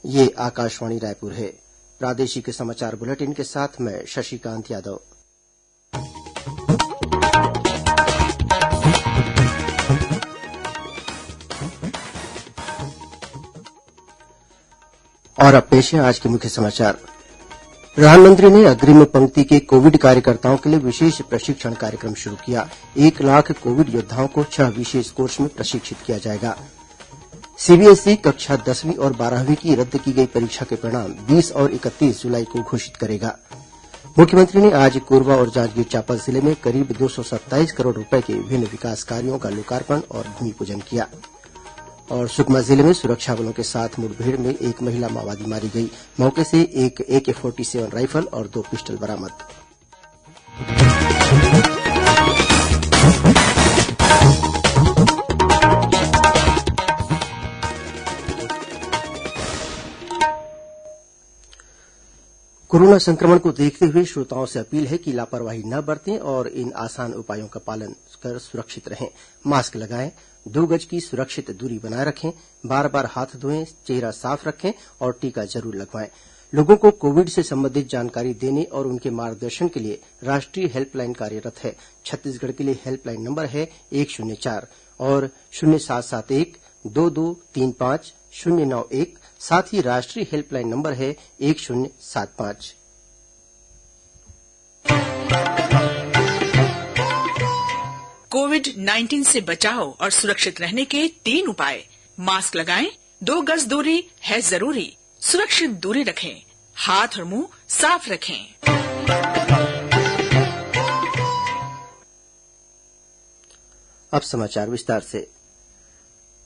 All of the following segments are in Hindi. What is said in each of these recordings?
ये आकाशवाणी रायपुर है। प्रादेशिक समाचार बुलेटिन के साथ मैं शशिकांत यादव। और अब पेश है आज के मुख्य समाचार। प्रधानमंत्री ने अग्रिम पंक्ति के कोविड कार्यकर्ताओं के लिए विशेष प्रशिक्षण कार्यक्रम शुरू किया। 1 लाख कोविड योद्धाओं को 6 विशेष कोर्स में प्रशिक्षित किया जाएगा। सीबीएसई कक्षा 10वीं और 12वीं की रद्द की गई परीक्षा के परिणाम 20 और 31 जुलाई को घोषित करेगा। मुख्यमंत्री ने आज कोरबा और जांजगीर चांपा जिले में करीब 227 करोड़ रूपये के विभिन्न विकास कार्यों का लोकार्पण और भूमि पूजन किया। और सुकमा जिले में सुरक्षा बलों के साथ मुठभेड़ में एक महिला माओवादी मारी गई। मौके से एक AK-47 राइफल और 2 पिस्टल बरामद। कोरोना संक्रमण को देखते हुए श्रोताओं से अपील है कि लापरवाही न बरतें और इन आसान उपायों का पालन कर सुरक्षित रहें। मास्क लगाएं, 2 गज की सुरक्षित दूरी बनाए रखें, बार-बार हाथ धोएं, चेहरा साफ रखें और टीका जरूर लगवाएं। लोगों को कोविड से संबंधित जानकारी देने और उनके मार्गदर्शन के लिए राष्ट्रीय हेल्पलाइन कार्यरत है। छत्तीसगढ़ के लिए हेल्पलाइन नंबर है 104 और 0771 2235 091। साथ ही राष्ट्रीय हेल्पलाइन नंबर है 1075। कोविड-19 से बचाव और सुरक्षित रहने के 3 उपाय। मास्क लगाएं, 2 गज दूरी है जरूरी, सुरक्षित दूरी रखें, हाथ और मुंह साफ रखें। अब समाचार विस्तार से।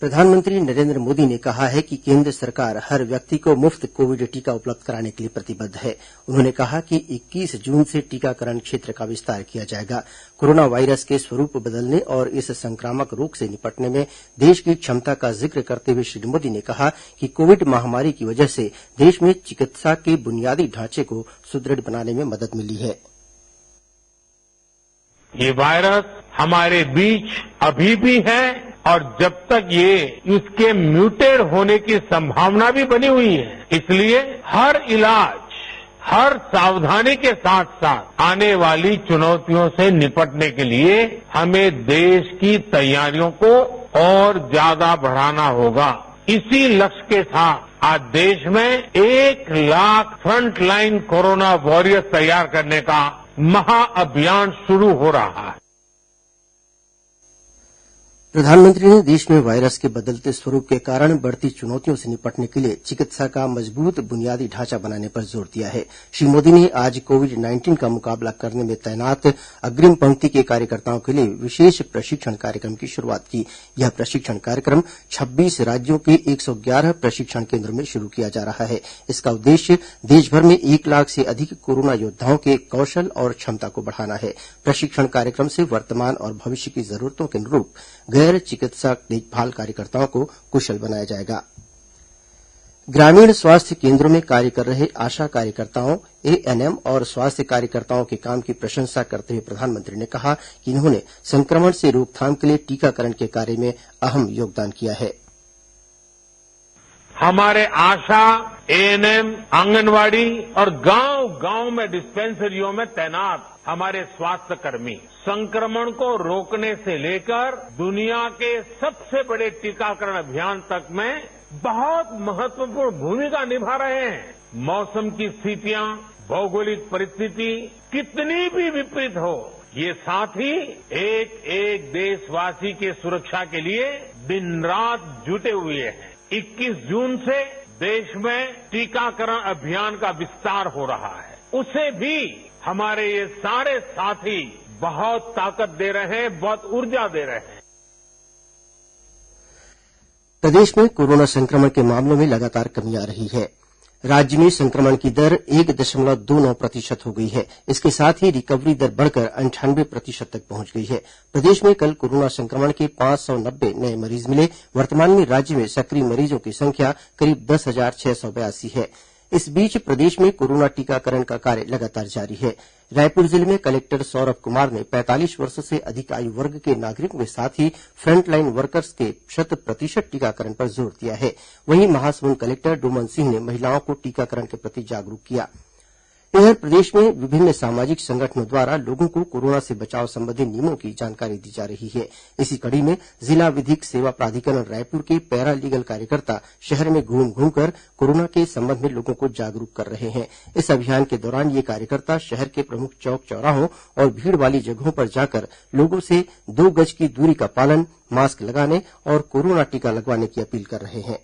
प्रधानमंत्री नरेंद्र मोदी ने कहा है कि केंद्र सरकार हर व्यक्ति को मुफ्त कोविड टीका उपलब्ध कराने के लिए प्रतिबद्ध है। उन्होंने कहा कि 21 जून से टीकाकरण क्षेत्र का विस्तार किया जाएगा। कोरोना वायरस के स्वरूप बदलने और इस संक्रामक रोग से निपटने में देश की क्षमता का जिक्र करते हुए श्री मोदी ने कहा कि कोविड महामारी की वजह से देश में चिकित्सा के बुनियादी ढांचे को सुदृढ़ बनाने में मदद मिली है। ये वायरस हमारे बीच अभी भी है और जब तक ये इसके म्यूटेड होने की संभावना भी बनी हुई है, इसलिए हर इलाज, हर सावधानी के साथ साथ आने वाली चुनौतियों से निपटने के लिए हमें देश की तैयारियों को और ज्यादा बढ़ाना होगा। इसी लक्ष्य के साथ आज देश में 1 लाख फ्रंटलाइन कोरोना वॉरियर्स तैयार करने का महाअभियान शुरू हो रहा है। प्रधानमंत्री ने देश में वायरस के बदलते स्वरूप के कारण बढ़ती चुनौतियों से निपटने के लिए चिकित्सा का मजबूत बुनियादी ढांचा बनाने पर जोर दिया है। श्री मोदी ने आज कोविड-19 का मुकाबला करने में तैनात अग्रिम पंक्ति के कार्यकर्ताओं के लिए विशेष प्रशिक्षण कार्यक्रम की शुरुआत की। यह प्रशिक्षण कार्यक्रम 26 राज्यों के 111 प्रशिक्षण केंद्रों में शुरू किया जा रहा है। इसका उद्देश्य देशभर में 1 लाख से अधिक कोरोना योद्धाओं के कौशल और क्षमता को बढ़ाना है। प्रशिक्षण कार्यक्रम से वर्तमान और भविष्य की जरूरतों के अनुरूप गैर चिकित्सा देखभाल कार्यकर्ताओं को कुशल बनाया जाएगा। ग्रामीण स्वास्थ्य केंद्रों में कार्य कर रहे आशा कार्यकर्ताओं, ANM और स्वास्थ्य कार्यकर्ताओं के काम की प्रशंसा करते हुए प्रधानमंत्री ने कहा कि इन्होंने संक्रमण से रोकथाम के लिए टीकाकरण के कार्य में अहम योगदान किया है। हमारे आशा, ANM, आंगनवाड़ी और गांव-गांव में डिस्पेंसरियों में तैनात हमारे स्वास्थ्य कर्मी संक्रमण को रोकने से लेकर दुनिया के सबसे बड़े टीकाकरण अभियान तक में बहुत महत्वपूर्ण भूमिका निभा रहे हैं। मौसम की स्थितियां, भौगोलिक परिस्थिति कितनी भी विपरीत हो, ये साथी एक देशवासी के सुरक्षा के लिए दिन रात जुटे हुए हैं। 21 जून से देश में टीकाकरण अभियान का विस्तार हो रहा है। उसे भी हमारे ये सारे साथी बहुत ताकत दे रहे हैं, बहुत ऊर्जा दे रहे हैं। प्रदेश में कोरोना संक्रमण के मामलों में लगातार कमी आ रही है। राज्य में संक्रमण की दर 1.29% हो गई है। इसके साथ ही रिकवरी दर बढ़कर 98% तक पहुंच गई है। प्रदेश में कल कोरोना संक्रमण के 590 नए मरीज मिले। वर्तमान में राज्य में सक्रिय मरीजों की संख्या करीब 10,682 है। इस बीच प्रदेश में कोरोना टीकाकरण का कार्य लगातार जारी है। रायपुर जिले में कलेक्टर सौरभ कुमार ने 45 वर्ष से अधिक आयु वर्ग के नागरिकों के साथ ही फ्रंटलाइन वर्कर्स के 100% टीकाकरण पर जोर दिया है। वहीं महासमुंद कलेक्टर डोमन सिंह ने महिलाओं को टीकाकरण के प्रति जागरूक किया। इधर प्रदेश में विभिन्न सामाजिक संगठनों द्वारा लोगों को कोरोना से बचाव संबंधी नियमों की जानकारी दी जा रही है। इसी कड़ी में जिला विधिक सेवा प्राधिकरण रायपुर के पैरा लीगल कार्यकर्ता शहर में घूम घूमकर कोरोना के संबंध में लोगों को जागरूक कर रहे हैं। इस अभियान के दौरान ये कार्यकर्ता शहर के प्रमुख चौक चौराहों और भीड़ वाली जगहों पर जाकर लोगों से 2 गज की दूरी का पालन, मास्क लगाने और कोरोना टीका लगवाने की अपील कर रहे हैं।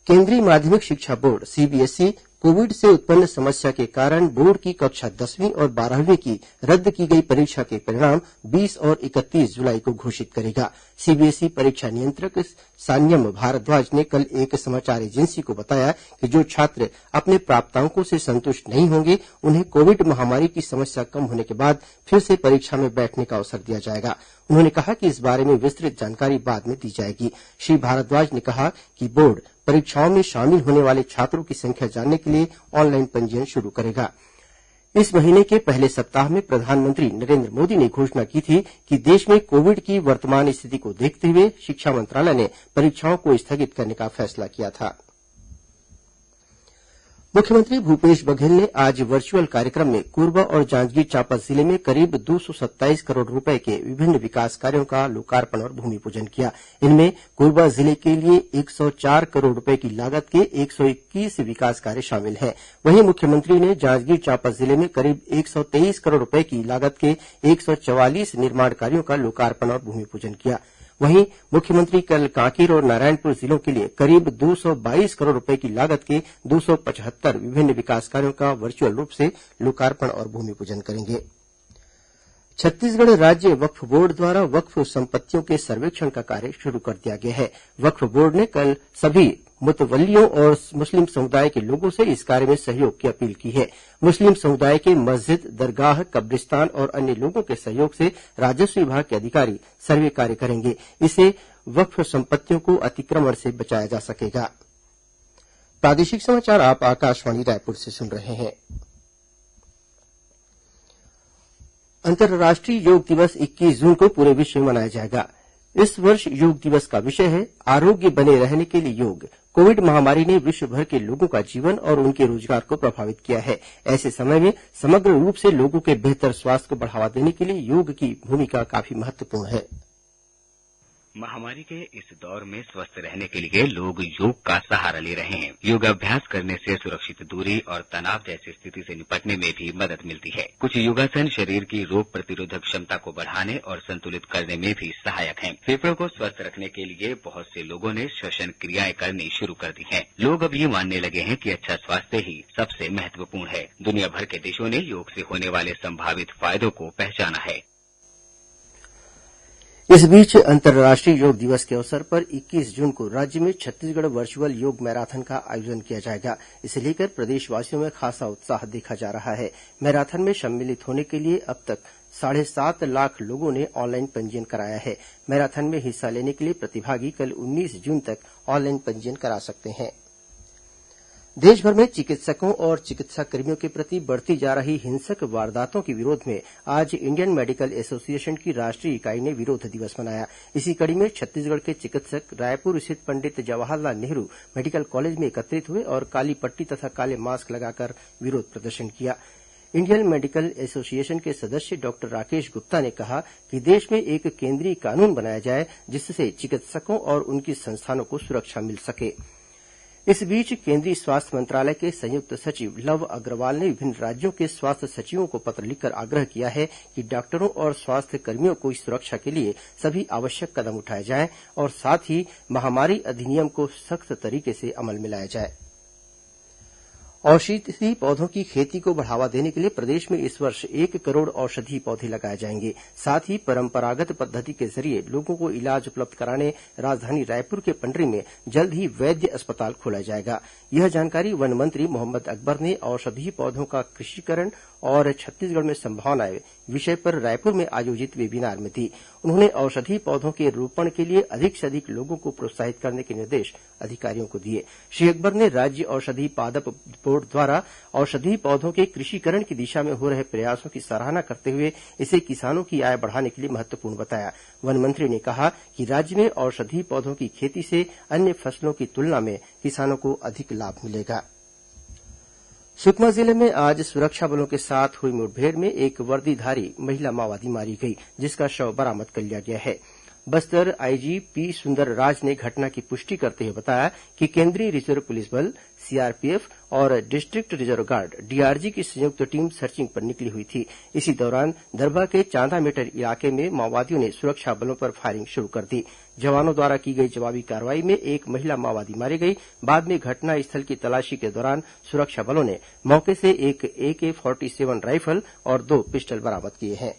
केंद्रीय माध्यमिक शिक्षा बोर्ड सीबीएसई कोविड से उत्पन्न समस्या के कारण बोर्ड की कक्षा 10वीं और 12वीं की रद्द की गई परीक्षा के परिणाम 20 और 31 जुलाई को घोषित करेगा। सीबीएसई परीक्षा नियंत्रक सान्यम भारद्वाज ने कल एक समाचार एजेंसी को बताया कि जो छात्र अपने प्राप्तांकों से संतुष्ट नहीं होंगे उन्हें कोविड महामारी की समस्या कम होने के बाद फिर से परीक्षा में बैठने का अवसर दिया जाएगा। उन्होंने कहा कि इस बारे में विस्तृत जानकारी बाद में दी जाएगी। श्री भारद्वाज ने कहा कि बोर्ड परीक्षाओं में शामिल होने वाले छात्रों की संख्या जानने के लिए ऑनलाइन पंजीयन शुरू करेगा। इस महीने के पहले सप्ताह में प्रधानमंत्री नरेंद्र मोदी ने घोषणा की थी कि देश में कोविड की वर्तमान स्थिति को देखते हुए शिक्षा मंत्रालय ने परीक्षाओं को स्थगित करने का फैसला किया था। मुख्यमंत्री भूपेश बघेल ने आज वर्चुअल कार्यक्रम में कोरबा और जांजगीर चांपा जिले में करीब 227 करोड़ रूपये के विभिन्न विकास कार्यों का लोकार्पण और भूमिपूजन किया। इनमें कोरबा जिले के लिए 104 करोड़ रूपये की लागत के 121 विकास कार्य शामिल हैं। वहीं मुख्यमंत्री ने जांजगीर चांपा जिले में करीब 123 करोड़ रूपये की लागत के 144 निर्माण कार्यों का लोकार्पण और भूमिपूजन किया। वहीं मुख्यमंत्री कल कांकेर और नारायणपुर जिलों के लिए करीब 222 करोड़ रूपये की लागत के 275 विभिन्न विकास कार्यों का वर्चुअल रूप से लोकार्पण और भूमिपूजन करेंगे। छत्तीसगढ़ राज्य वक्फ बोर्ड द्वारा वक्फ संपत्तियों के सर्वेक्षण का कार्य शुरू कर दिया गया है। वक्फ बोर्ड ने कल सभी मुतवल्लियों और मुस्लिम समुदाय के लोगों से इस कार्य में सहयोग की अपील की है। मुस्लिम समुदाय के मस्जिद, दरगाह, कब्रिस्तान और अन्य लोगों के सहयोग से राजस्व विभाग के अधिकारी सर्वे कार्य करेंगे। इससे वक्फ संपत्तियों को अतिक्रमण से बचाया जा सकेगा। प्रादेशिक समाचार आप आकाशवाणी रायपुर से सुन रहे हैं। अंतर्राष्ट्रीय योग दिवस 21 जून को पूरे विश्व में मनाया जाएगा। इस वर्ष योग दिवस का विषय है आरोग्य बने रहने के लिए योग। कोविड महामारी ने विश्व भर के लोगों का जीवन और उनके रोजगार को प्रभावित किया है। ऐसे समय में समग्र रूप से लोगों के बेहतर स्वास्थ्य को बढ़ावा देने के लिए योग की भूमिका काफी महत्वपूर्ण है। महामारी के इस दौर में स्वस्थ रहने के लिए लोग योग का सहारा ले रहे हैं। योगाभ्यास करने से सुरक्षित दूरी और तनाव जैसी स्थिति से निपटने में भी मदद मिलती है। कुछ योगासन शरीर की रोग प्रतिरोधक क्षमता को बढ़ाने और संतुलित करने में भी सहायक हैं। फेफड़ों को स्वस्थ रखने के लिए बहुत से लोगों ने श्वसन क्रियाएं करनी शुरू कर दी हैं। लोग अब ये मानने लगे हैं कि अच्छा स्वास्थ्य ही सबसे महत्वपूर्ण है। दुनिया भर के देशों ने योग से होने वाले संभावित फायदों को पहचाना है। इस बीच अंतर्राष्ट्रीय योग दिवस के अवसर पर 21 जून को राज्य में छत्तीसगढ़ वर्चुअल योग मैराथन का आयोजन किया जाएगा। इसे लेकर प्रदेशवासियों में खासा उत्साह देखा जा रहा है। मैराथन में सम्मिलित होने के लिए अब तक 7.5 लाख लोगों ने ऑनलाइन पंजीयन कराया है। मैराथन में हिस्सा लेने के लिए प्रतिभागी कल 19 जून तक ऑनलाइन पंजीयन करा सकते हैं। देशभर में चिकित्सकों और चिकित्साकर्मियों के प्रति बढ़ती जा रही हिंसक वारदातों के विरोध में आज इंडियन मेडिकल एसोसिएशन की राष्ट्रीय इकाई ने विरोध दिवस मनाया। इसी कड़ी में छत्तीसगढ़ के चिकित्सक रायपुर स्थित पंडित जवाहरलाल नेहरू मेडिकल कॉलेज में एकत्रित हुए और काली पट्टी तथा काले मास्क लगाकर विरोध प्रदर्शन किया। इंडियन मेडिकल एसोसिएशन के सदस्य डॉक्टर राकेश गुप्ता ने कहा कि देश में एक केंद्रीय कानून बनाया जाए जिससे चिकित्सकों और उनकी संस्थानों को सुरक्षा मिल सके। इस बीच केंद्रीय स्वास्थ्य मंत्रालय के संयुक्त सचिव लव अग्रवाल ने विभिन्न राज्यों के स्वास्थ्य सचिवों को पत्र लिखकर आग्रह किया है कि डॉक्टरों और स्वास्थ्य कर्मियों को सुरक्षा के लिए सभी आवश्यक कदम उठाए जाएं और साथ ही महामारी अधिनियम को सख्त तरीके से अमल में लाया जाए। औषधीय पौधों की खेती को बढ़ावा देने के लिए प्रदेश में इस वर्ष 1 करोड़ औषधीय पौधे लगाए जाएंगे। साथ ही परंपरागत पद्धति के जरिए लोगों को इलाज उपलब्ध कराने राजधानी रायपुर के पंडरी में जल्द ही वैद्य अस्पताल खोला जाएगा। यह जानकारी वन मंत्री मोहम्मद अकबर ने औषधीय पौधों का कृषिकरण और छत्तीसगढ़ में संभावनाएं विषय पर रायपुर में आयोजित वेबिनार में दी। उन्होंने औषधीय पौधों के रोपण के लिए अधिक से अधिक लोगों को प्रोत्साहित करने के निर्देश अधिकारियों को दिए। श्री अकबर ने राज्य औषधि पादप बोर्ड द्वारा औषधीय पौधों के कृषिकरण की दिशा में हो रहे प्रयासों की सराहना करते हुए इसे किसानों की आय बढ़ाने के लिए महत्वपूर्ण बताया। वन मंत्री ने कहा कि राज्य में औषधीय पौधों की खेती से अन्य फसलों की तुलना में किसानों को अधिक लाभ मिलेगा। सुकमा जिले में आज सुरक्षा बलों के साथ हुई मुठभेड़ में एक वर्दीधारी महिला माओवादी मारी गई, जिसका शव बरामद कर लिया गया है। बस्तर आईजी पी सुंदरराज ने घटना की पुष्टि करते हुए बताया कि केंद्रीय रिजर्व पुलिस बल, सीआरपीएफ और डिस्ट्रिक्ट रिजर्व गार्ड डीआरजी की संयुक्त टीम सर्चिंग पर निकली हुई थी। इसी दौरान दरभा के चांदा मीटर इलाके में माओवादियों ने सुरक्षा बलों पर फायरिंग शुरू कर दी। जवानों द्वारा की गई जवाबी कार्रवाई में एक महिला माओवादी मारी गई। बाद में घटनास्थल की तलाशी के दौरान सुरक्षा बलों ने मौके से एक AK-47 राइफल और 2 पिस्टल बरामद किए हैं।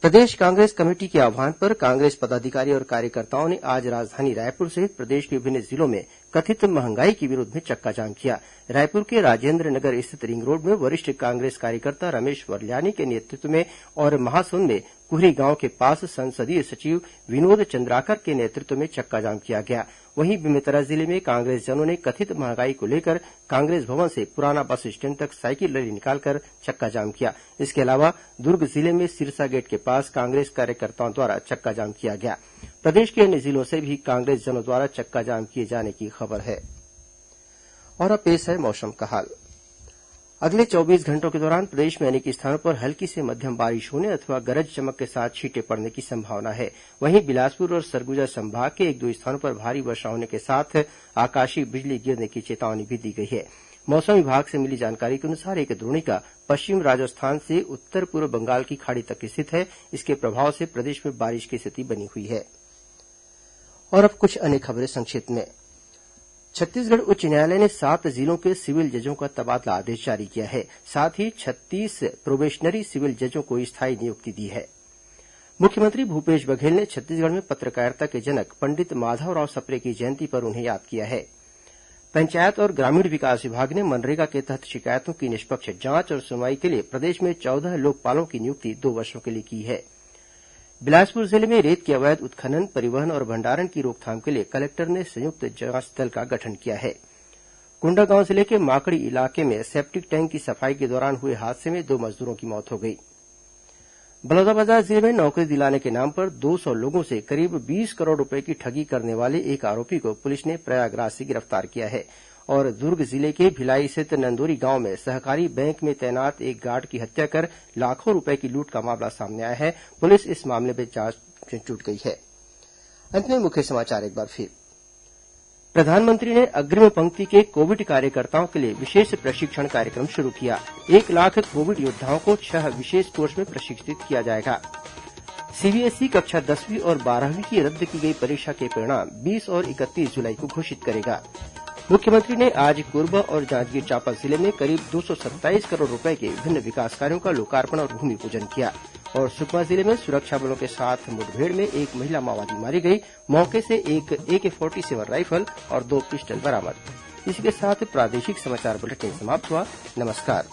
प्रदेश कांग्रेस कमेटी के आह्वान पर कांग्रेस पदाधिकारी और कार्यकर्ताओं ने आज राजधानी रायपुर सहित प्रदेश के विभिन्न जिलों में कथित महंगाई के विरोध में चक्काजाम किया। रायपुर के राजेन्द्र नगर स्थित रिंग रोड में वरिष्ठ कांग्रेस कार्यकर्ता रमेश वरल्यानी के नेतृत्व में और महासुंद में कुहरी गांव के पास संसदीय सचिव विनोद चंद्राकर के नेतृत्व में चक्काजाम किया गया। वहीं बेमेतरा जिले में कांग्रेसजनों ने कथित महंगाई को लेकर कांग्रेस भवन से पुराना बस स्टैंड तक साइकिल रैली निकालकर चक्काजाम किया। इसके अलावा दुर्ग जिले में सिरसा गेट के पास कांग्रेस कार्यकर्ताओं द्वारा चक्काजाम किया गया। प्रदेश के अन्य जिलों से भी कांग्रेसजनों द्वारा चक्काजाम किए जाने की खबर है। और अब पेश है मौसम का हाल। अगले 24 घंटों के दौरान प्रदेश में अनेक स्थानों पर हल्की से मध्यम बारिश होने अथवा गरज चमक के साथ छींटे पड़ने की संभावना है। वहीं बिलासपुर और सरगुजा संभाग के 1-2 स्थानों पर भारी वर्षा होने के साथ आकाशीय बिजली गिरने की चेतावनी भी दी गई है। मौसम विभाग से मिली जानकारी के अनुसार एक द्रोणिका पश्चिम राजस्थान से उत्तर पूर्व बंगाल की खाड़ी तक स्थित है। इसके प्रभाव से प्रदेश में बारिश की स्थिति बनी हुई है। और अब कुछ अन्य खबरें संक्षिप्त में। छत्तीसगढ़ उच्च न्यायालय ने 7 जिलों के सिविल जजों का तबादला आदेश जारी किया है। साथ ही 36 प्रोबेशनरी सिविल जजों को स्थायी नियुक्ति दी है। मुख्यमंत्री भूपेश बघेल ने छत्तीसगढ़ में पत्रकारिता के जनक पंडित माधवराव सप्रे की जयंती पर उन्हें याद किया है। पंचायत और ग्रामीण विकास विभाग ने मनरेगा के तहत शिकायतों की निष्पक्ष जांच और सुनवाई के लिए प्रदेश में 14 लोकपालों की नियुक्ति 2 वर्षों के लिए की है। बिलासपुर जिले में रेत के अवैध उत्खनन, परिवहन और भंडारण की रोकथाम के लिए कलेक्टर ने संयुक्त जांच दल का गठन किया है। कोंडागांव जिले के माकड़ी इलाके में सेप्टिक टैंक की सफाई के दौरान हुए हादसे में 2 मजदूरों की मौत हो गई। बलौदाबाजार जिले में नौकरी दिलाने के नाम पर 200 लोगों से करीब 20 करोड़ रूपये की ठगी करने वाले एक आरोपी को पुलिस ने प्रयागराज से गिरफ्तार किया है। और दुर्ग जिले के भिलाई स्थित नंदोरी गांव में सहकारी बैंक में तैनात एक गार्ड की हत्या कर लाखों रुपए की लूट का मामला सामने आया है। पुलिस इस मामले में जांच में जुट गई है। अंत में मुख्य समाचार एक बार फिर। प्रधानमंत्री ने अग्रिम पंक्ति के कोविड कार्यकर्ताओं के लिए विशेष प्रशिक्षण कार्यक्रम शुरू किया। 1 लाख कोविड योद्धाओं को 6 विशेष कोर्स में प्रशिक्षित किया जाएगा। सीबीएसई कक्षा 10वीं और 12वीं की रद्द की गई परीक्षा के परिणाम 20 और 31 जुलाई को घोषित करेगा। मुख्यमंत्री ने आज कोरबा और जांजगीर चांपा जिले में करीब 227 करोड़ रुपए के विभिन्न विकास कार्यों का लोकार्पण और भूमि पूजन किया। और सुकमा जिले में सुरक्षा बलों के साथ मुठभेड़ में एक महिला माओवादी मारी गई। मौके से एक AK-47 राइफल और 2 पिस्टल बरामद। इसी के साथ प्रादेशिक समाचार बुलेटिन समाप्त हुआ। नमस्कार।